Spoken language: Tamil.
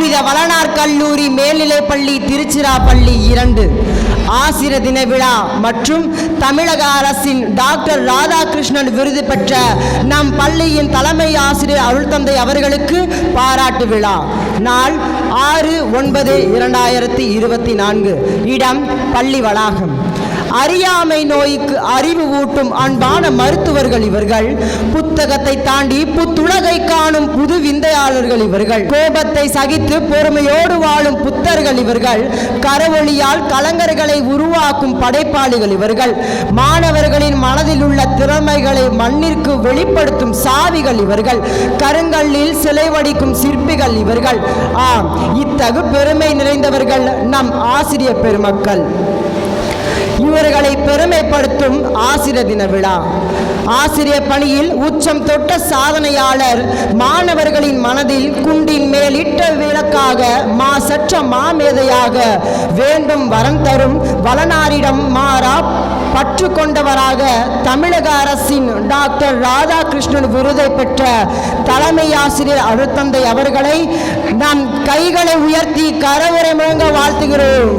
புனித வளனார் கல்லூரி மேல்நிலைப்பள்ளி திருச்சிராப்பள்ளி 2 ஆசிரியர் தின விழா மற்றும் தமிழக அரசின் டாக்டர் ராதாகிருஷ்ணன் விருது பெற்ற நம் பள்ளியின் தலைமை ஆசிரியர் அருள்தந்தை அவர்களுக்கு பாராட்டு விழா. நாள் 6/9/2024. இடம் பள்ளி வளாகம். அறியாமை நோய்க்கு அறிவு ஊட்டும் அன்பான மருத்துவர்கள் இவர்கள். புத்தகத்தை தாண்டி புத்துலகை காணும் புது விந்தையாளர்கள் இவர்கள். கோபத்தை சகித்து பொறுமையோடு வாழும் புத்தர்கள் இவர்கள். கரவொளியால் கலைஞர்களை உருவாக்கும் படைப்பாளிகள் இவர்கள். மாணவர்களின் மனதில் உள்ள திறமைகளை மண்ணிற்கு வெளிப்படுத்தும் சாவிகள் இவர்கள். கருங்கல்லில் சிலை வடிக்கும் சிற்பிகள் இவர்கள். ஆம், இத்தகு பெருமை நிறைந்தவர்கள் நம் ஆசிரியர் பெருமக்கள். இவர்களை பெருமைப்படுத்தும் ஆசிரியர் தின விழா. ஆசிரியர் பணியில் உச்சம் தொட்ட சாதனையாளர், மாணவர்களின் மனதில் குண்டின் மேல் இட்ட விளக்காக, மாசற்ற மாமேதையாக, வேண்டும் வரம் தரும் வளனாரிடம் மாறா பற்று கொண்டவராக, தமிழக அரசின் டாக்டர் ராதாகிருஷ்ணன் விருதை பெற்ற தலைமை ஆசிரியர் அருள்தந்தை அவர்களை நம் கைகளை உயர்த்தி கரவுரை முழங்க வாழ்த்துகிறோம்.